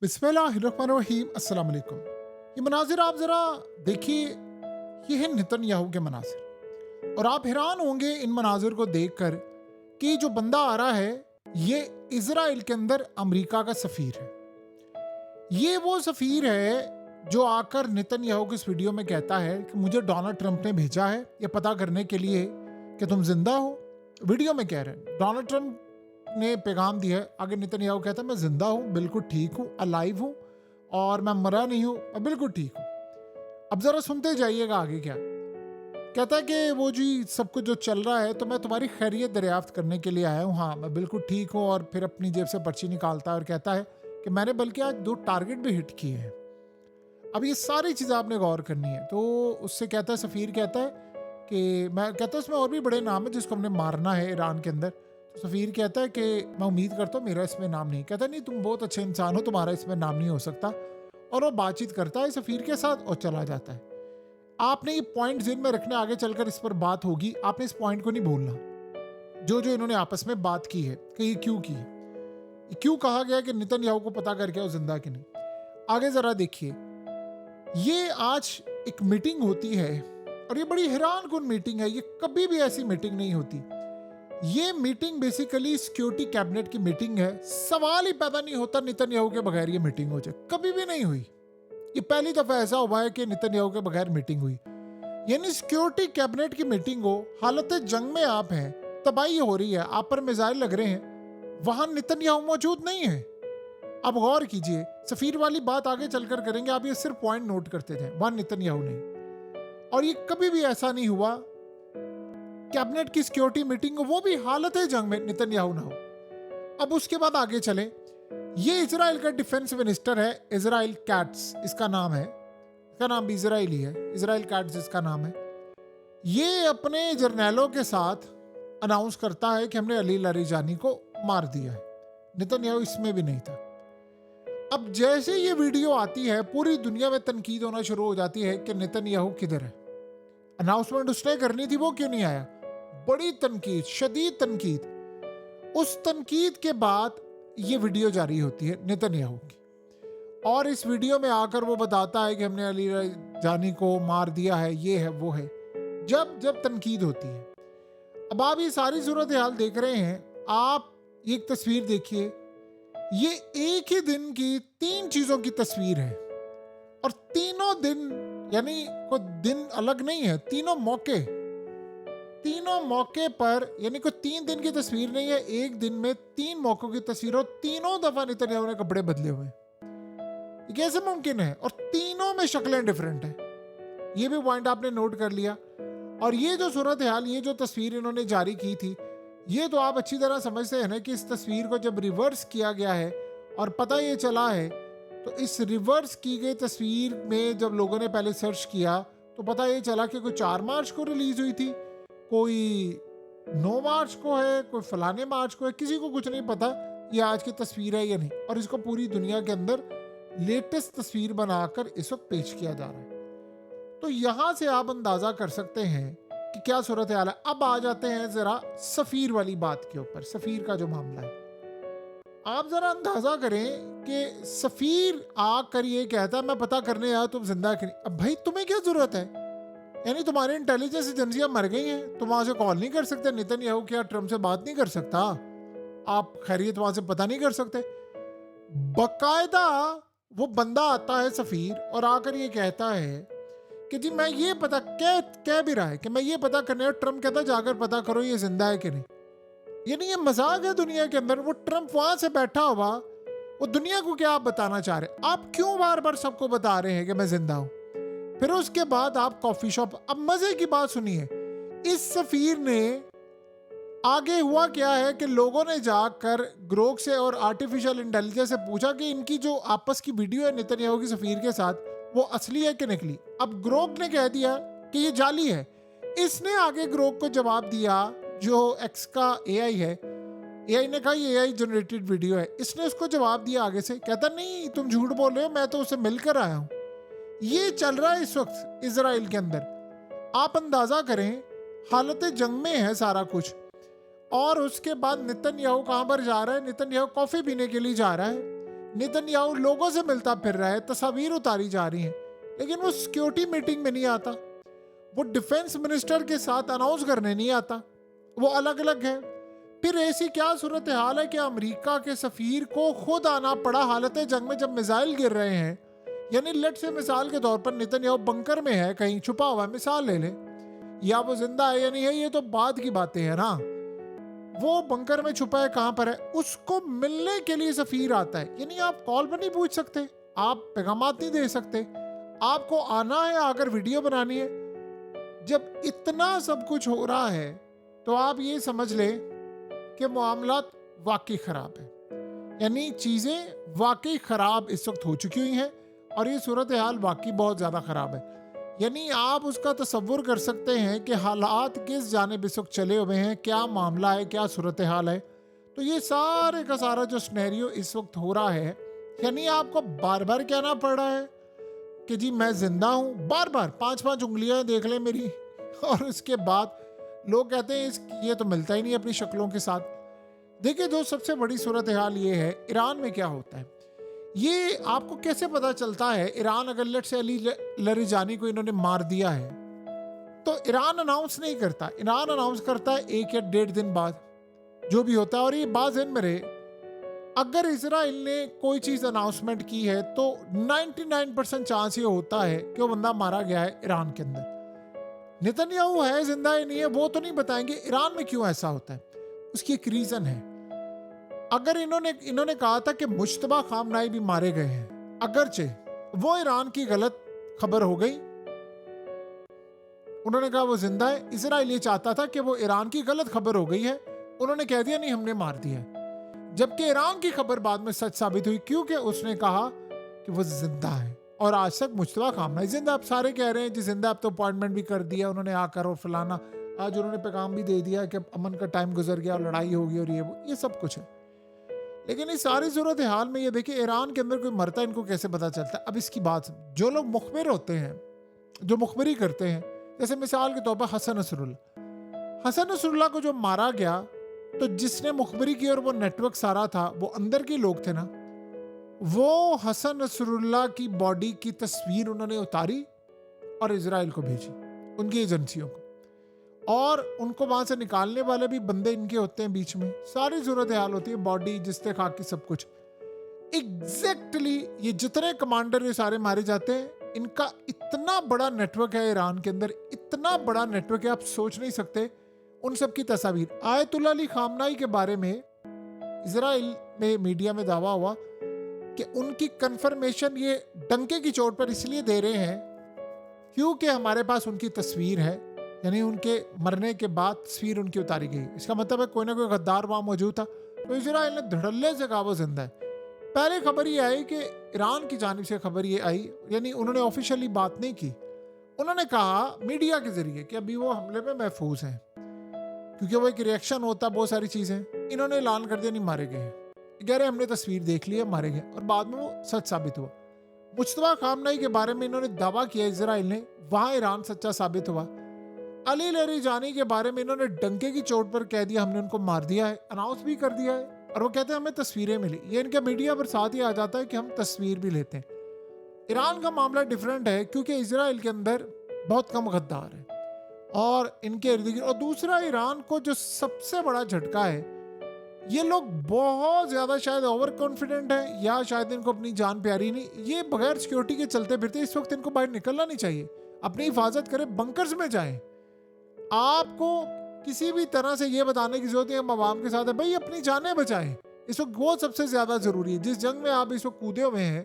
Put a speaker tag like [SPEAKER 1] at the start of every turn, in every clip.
[SPEAKER 1] बिस्मिल्लाहिर्रहमानिर्रहीम अस्सलाम वालेकुम। ये मनाजिर आप ज़रा देखिए, ये है नेतन्याहू के मनाजिर और आप हैरान होंगे इन मनाजिर को देखकर कि जो बंदा आ रहा है ये इज़राइल के अंदर अमेरिका का सफ़ीर है। ये वो सफ़ीर है जो आकर नेतन्याहू की इस वीडियो में कहता है कि मुझे डोनाल्ड ट्रंप ने भेजा है ये पता करने के लिए कि तुम जिंदा हो। वीडियो में कह रहे हैं डोनाल्ड ट्रंप ने पैगाम दिया है। आगे नेतन्याहू कहता है मैं जिंदा हूँ, बिल्कुल ठीक हूँ, अलाइव हूँ और मैं मरा नहीं हूँ, मैं बिल्कुल ठीक हूँ। अब जरा सुनते जाइएगा आगे क्या कहता है कि वो जी सब कुछ जो चल रहा है तो मैं तुम्हारी खैरियत दरियाफ्त करने के लिए आया हूँ, हाँ मैं बिल्कुल ठीक हूँ। और फिर अपनी जेब से पर्ची निकालता है और कहता है कि मैंने बल्कि आज 2 टारगेट भी हिट किए हैं। अब ये सारी चीज़ें आपने गौर करनी है। तो उससे कहता है, सफ़ीर कहता है कि मैं कहता है उसमें और भी बड़े नाम है जिसको हमने मारना है ईरान के अंदर। तो सफ़ीर कहता है कि मैं उम्मीद करता हूँ मेरा इसमें नाम नहीं। कहता नहीं तुम बहुत अच्छे इंसान हो, तुम्हारा इसमें नाम नहीं हो सकता। और वो बातचीत करता है सफ़ीर के साथ और चला जाता है। आपने ये पॉइंट जिन में रखने, आगे चलकर इस पर बात होगी, आपने इस पॉइंट को नहीं भूलना जो जो इन्होंने आपस में बात की है कि ये क्यों की है, ये क्यों कहा गया कि नेतन्याहू को पता करके वो जिंदा कि नहीं। आगे जरा देखिए, ये आज एक मीटिंग होती है और ये बड़ी हैरान कुन मीटिंग है। ये कभी भी ऐसी मीटिंग नहीं होती। ये मीटिंग बेसिकली सिक्योरिटी कैबिनेट की मीटिंग है। सवाल ही पैदा नहीं होता नेतन्याहू के बगैर ये मीटिंग हो जाए, कभी भी नहीं हुई। ये पहली दफा ऐसा हुआ है कि नेतन्याहू के बगैर मीटिंग हुई। यानी सिक्योरिटी कैबिनेट की मीटिंग हो, हालत जंग में आप हैं, तबाही हो रही है, आप पर मिसाइल लग रहे हैं, वहां नेतन्याहू मौजूद नहीं है। अब गौर कीजिए, सफीर वाली बात आगे चलकर करेंगे, आप ये सिर्फ पॉइंट नोट करते थे, वहां नेतन्याहू नहीं। और ये कभी भी ऐसा नहीं हुआ कैबिनेट की सिक्योरिटी मीटिंग, वो भी हालत जंग में, नेतन्याहू ना हो। अब उसके बाद आगे चले, ये इजराइल का डिफेंस मिनिस्टर है, इजराइल कैट्स इसका नाम है, इसका नाम भी इजराइली है, इजराइल कैट्स इसका नाम है। ये अपने जर्नैलों के साथ अनाउंस करता है कि हमने अली लारीजानी को मार दिया है। नेतन्याहू इसमें भी नहीं था। अब जैसे ये वीडियो आती है, पूरी दुनिया में तनकीद होना शुरू हो जाती है कि नेतन्याहू किधर है। अनाउंसमेंट उसने करनी थी, वो क्यों नहीं आया। बड़ी तनकीद, शदीद तनकीद। उस तनकीद के बाद ये वीडियो जारी होती है नेतन्याहू की, और इस वीडियो में आकर वो बताता है कि हमने अली जानी को मार दिया है, ये है वो है। जब जब तनकीद होती है, अब आप ये सारी सूरत हाल देख रहे हैं। आप एक तस्वीर देखिए, ये एक ही दिन की 3 चीजों की तस्वीर है और तीनों दिन, यानी कोई दिन अलग नहीं है, तीनों मौके पर, यानी कोई 3 दिन की तस्वीर नहीं है, एक दिन में 3 मौकों की तस्वीर हो। तीनों दफा नेतन्याहू ने कपड़े बदले हुए, ये कैसे मुमकिन है। और तीनों में शक्लें डिफरेंट है, ये भी पॉइंट आपने नोट कर लिया। और ये जो सूरत हाल, ये जो तस्वीर इन्होंने जारी की थी, ये तो आप अच्छी तरह समझते हैं ना कि इस तस्वीर को जब रिवर्स किया गया है और पता ये चला है, तो इस रिवर्स की गई तस्वीर में जब लोगों ने पहले सर्च किया तो पता ये चला कि कोई 4 मार्च को रिलीज हुई थी, कोई 9 मार्च को है, कोई फलाने मार्च को है, किसी को कुछ नहीं पता ये आज की तस्वीर है या नहीं। और इसको पूरी दुनिया के अंदर लेटेस्ट तस्वीर बनाकर इस वक्त पेश किया जा रहा है। तो यहां से आप अंदाजा कर सकते हैं कि क्या सूरत हाल है। अब आ जाते हैं जरा सफीर वाली बात के ऊपर, सफीर का जो मामला है। आप जरा अंदाजा करें कि सफीर आकर ये कहता है मैं पता करने आया तुम जिंदा कि नहीं। अब भाई तुम्हें क्या जरूरत है, यानी तुम्हारी इंटेलिजेंस एजेंसियां मर गई हैं, तुम वहां से कॉल नहीं कर सकते, नेतन्याहू क्या ट्रम्प से बात नहीं कर सकता, आप खैरियत वहां से पता नहीं कर सकते। बकायदा वो बंदा आता है सफीर और आकर ये कहता है कि जी मैं ये पता कह भी रहा है कि मैं ये पता करने, ट्रम्प कहता जाकर पता करो ये जिंदा है कि नहीं। यानी ये मजाक है दुनिया के अंदर। वो ट्रम्प वहां से बैठा हुआ, वो दुनिया को क्या आप बताना चाह रहे हैं, आप क्यों बार बार सबको बता रहे हैं कि मैं जिंदा हूं। फिर उसके बाद आप कॉफी शॉप, अब मजे की बात सुनिए, इस सफीर ने आगे हुआ क्या है कि लोगों ने जाकर ग्रोक से और आर्टिफिशियल इंटेलिजेंस से पूछा कि इनकी जो आपस की वीडियो है नेतन्याहू की सफीर के साथ, वो असली है कि नकली। अब ग्रोक ने कह दिया कि ये जाली है। इसने आगे ग्रोक को जवाब दिया, जो एक्स का एआई है, एआई ने कहा ये एआई जनरेटेड वीडियो है। इसने उसको जवाब दिया आगे से, कहता नहीं तुम झूठ बोल रहे हो, मैं तो उससे मिलकर आया हूं। ये चल रहा है इस वक्त इजराइल के अंदर। आप अंदाजा करें, हालत जंग में है सारा कुछ। और उसके बाद नेतन्याहू कहां पर जा रहा है, नेतन्याहू कॉफी पीने के लिए जा रहा है। नेतन्याहू लोगों से मिलता फिर रहा है, तस्वीर उतारी जा रही हैं, लेकिन वो सिक्योरिटी मीटिंग में नहीं आता, वो डिफेंस मिनिस्टर के साथ अनाउंस करने नहीं आता, वो अलग अलग है। फिर ऐसी क्या सूरत हाल है कि अमेरिका के सफीर को खुद आना पड़ा हालत जंग में जब मिसाइल गिर रहे हैं। यानी लेट से मिसाल के तौर पर नेतन्याहू बंकर में है, कहीं छुपा हुआ है, मिसाल ले ले, या वो जिंदा है या नहीं है ये तो बाद की बातें हैं ना। वो बंकर में छुपा है, कहां पर है, उसको मिलने के लिए सफीर आता है। यानी आप कॉल पर नहीं पूछ सकते, आप पैगामात नहीं दे सकते, आपको आना है अगर वीडियो बनानी है। जब इतना सब कुछ हो रहा है तो आप ये समझ ले कि मामलात वाकई खराब है, यानी चीजें वाकई खराब इस वक्त हो चुकी हुई हैं और ये सूरत हाल वाकई बहुत ज्यादा खराब है। यानी आप उसका तसव्वुर कर सकते हैं कि हालात किस जानिब इस वक्त चले हुए हैं, क्या मामला है, क्या सूरत हाल है। तो ये सारे का सारा जो सिनेरियो इस वक्त हो रहा है, यानी आपको बार बार कहना पड़ रहा है कि जी मैं जिंदा हूं, बार बार 5-5 उंगलियां देख ले मेरी, और उसके बाद लोग कहते हैं ये तो मिलता ही नहीं अपनी शक्लों के साथ। देखिए जो सबसे बड़ी सूरत हाल ये है, ईरान में क्या होता है ये आपको कैसे पता चलता है। ईरान अगर लेट से अली लरिजानी को इन्होंने मार दिया है तो ईरान अनाउंस नहीं करता, ईरान अनाउंस करता है 1 या 1.5 दिन बाद जो भी होता है। और ये बात ज़हन में रहे, अगर इजराइल ने कोई चीज़ अनाउंसमेंट की है तो 99% चांस ये होता है कि वो बंदा मारा गया है ईरान के अंदर। नेतन्याहू है जिंदा है नहीं है वो तो नहीं बताएंगे। ईरान में क्यों ऐसा होता है उसकी एक रीज़न है। अगर इन्होंने कहा था कि मुश्तबा खामनाई भी मारे गए हैं, अगरचे वो ईरान की गलत खबर हो गई, उन्होंने कहा वो जिंदा है, इजराइल ये चाहता था कि वो ईरान की गलत खबर हो गई है, उन्होंने कह दिया नहीं हमने मार दिया है। जबकि ईरान की खबर बाद में सच साबित हुई क्योंकि उसने कहा कि वो जिंदा है और आज तक मुश्तबा खामनाई जिंदा। अब सारे कह रहे हैं जी जिंदा, अब तो अपॉइंटमेंट भी कर दिया उन्होंने आकर और फलाना, आज उन्होंने पैगाम भी दे दिया कि अमन का टाइम गुजर गया और लड़ाई होगी और ये सब कुछ है। लेकिन इस सारी सूरत हाल में ये देखिए ईरान के अंदर कोई मरता है इनको कैसे पता चलता है। अब इसकी बात, जो लोग मुखबिर होते हैं, जो मुखबिरी करते हैं, जैसे मिसाल के तौर पर हसन नसरुल्लाह को जो मारा गया तो जिसने मुखबिरी की और वो नेटवर्क सारा था, वो अंदर के लोग थे ना, वो हसन नसरुल्लाह की बॉडी की तस्वीर उन्होंने उतारी और इजराइल को भेजी, उनकी एजेंसियों को, और उनको वहां से निकालने वाले भी बंदे इनके होते हैं बीच में। सारी सूरत हाल होती है, बॉडी जिसते खाकी सब कुछ एग्जैक्टली। ये जितने कमांडर ये सारे मारे जाते हैं, इनका इतना बड़ा नेटवर्क है ईरान के अंदर, इतना बड़ा नेटवर्क है आप सोच नहीं सकते। उन सब की तस्वीर आयतुल्लाह अली खामनाई के बारे में इजराइल में मीडिया में दावा हुआ कि उनकी कंफर्मेशन ये डंके की चोट पर इसलिए दे रहे हैं क्योंकि हमारे पास उनकी तस्वीर है, यानी उनके मरने के बाद तस्वीर उनकी उतारी गई। इसका मतलब है कोई ना कोई गद्दार वहां मौजूद था, तो इजराइल ने धड़ल्ले से कहा वो जिंदा है। पहले खबर ये आई कि ईरान की जानिब से खबर ये आई, यानी उन्होंने ऑफिशियली बात नहीं की, उन्होंने कहा मीडिया के जरिए कि अभी वो हमले में महफूज हैं, क्योंकि वो एक रिएक्शन होता बहुत सारी चीजें। इन्होंने ऐलान कर दिया नहीं मारे गए, कह रहे हमने तस्वीर देख ली है मारे गए, और बाद में वो सच साबित हुआ। मुश्तबा खामनाई के बारे में इन्होंने दावा किया इजराइल ने, वहां ईरान सच्चा साबित हुआ। अली लरिजानी के बारे में इन्होंने डंके की चोट पर कह दिया हमने उनको मार दिया है, अनाउंस भी कर दिया है, और वो कहते हैं हमें तस्वीरें मिली। ये इनका मीडिया पर साथ ही आ जाता है कि हम तस्वीर भी लेते हैं। ईरान का मामला डिफरेंट है क्योंकि इजराइल के अंदर बहुत कम गद्दार है और इनके इर्द गिर्द। और दूसरा, ईरान को जो सबसे बड़ा झटका है, ये लोग बहुत ज्यादा शायद ओवर कॉन्फिडेंट है, या शायद इनको अपनी जान प्यारी नहीं, ये बगैर सिक्योरिटी के चलते फिरते। इस वक्त इनको बाहर निकलना नहीं चाहिए, अपनी हिफाजत करें, बंकर्स में जाएं। आपको किसी भी तरह से ये बताने की जरूरत है हम आवाम के साथ है, भाई अपनी जानें बचाएं। इस वक्त वो सबसे ज्यादा जरूरी है। जिस जंग में आप इस वक्त कूदे हुए हैं,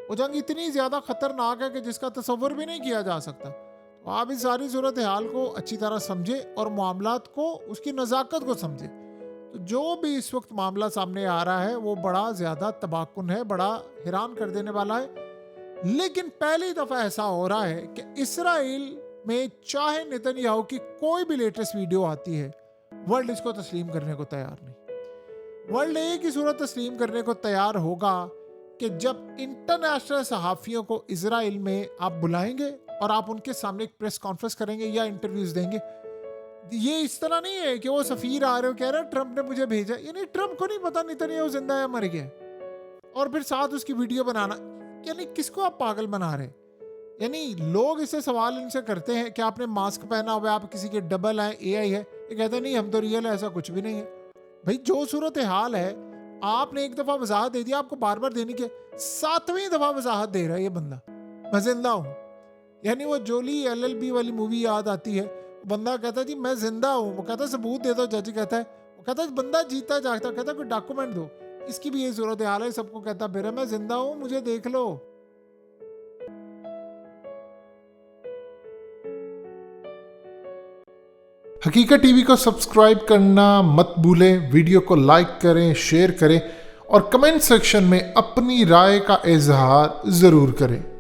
[SPEAKER 1] वो जंग इतनी ज्यादा खतरनाक है कि जिसका तस्वर भी नहीं किया जा सकता। तो आप इस सारी सूरत हाल को अच्छी तरह समझे और मामलात को, उसकी नज़ाकत को समझे। तो जो भी इस वक्त मामला सामने आ रहा है वो बड़ा ज्यादा तबाकुन है, बड़ा हैरान कर देने वाला है। लेकिन पहली दफा ऐसा हो रहा है कि इसराइल में चाहे नेतन्याहू की कोई भी लेटेस्ट वीडियो आती है, वर्ल्ड इसको तस्लीम करने को तैयार नहीं। वर्ल्ड एक ही सूरत तस्लीम करने को तैयार होगा कि जब इंटरनेशनल सहाफियों को इजराइल में आप बुलाएंगे और आप उनके सामने एक प्रेस कॉन्फ्रेंस करेंगे या इंटरव्यूज देंगे। ये इस तरह नहीं है कि वो सफीर आ रहे हो कह रहे हैं ट्रंप ने मुझे भेजा, यानी ट्रंप को नहीं पता नेतन्याहू जिंदा है मर गया। और फिर साथ उसकी वीडियो बनाना। यानी किसको आप पागल बना रहे? यानी लोग इससे सवाल इनसे करते हैं कि आपने मास्क पहना हुआ है, आप किसी के डबल है, एआई है। ये कहते हैं नहीं हम तो रियल है, ऐसा कुछ भी नहीं है। भाई जो सूरत हाल है, आपने एक दफा वजाहत दे दिया, आपको बार बार देने की 7वीं दफा वजाहत दे रहा है ये बंदा, मैं जिंदा हूँ। यानी वो जोली LLB वाली मूवी याद आती है, बंदा कहता है जी मैं जिंदा हूँ, वो कहता है सबूत दे दो, जज कहता है, वो कहता है बंदा जीता जागता, कहता है कोई डॉक्यूमेंट दो। इसकी भी यही सूरत हाल है, सबको कहता फिर मैं जिंदा हूँ, मुझे देख लो।
[SPEAKER 2] हकीकत टीवी को सब्सक्राइब करना मत भूलें, वीडियो को लाइक करें, शेयर करें और कमेंट सेक्शन में अपनी राय का इजहार ज़रूर करें।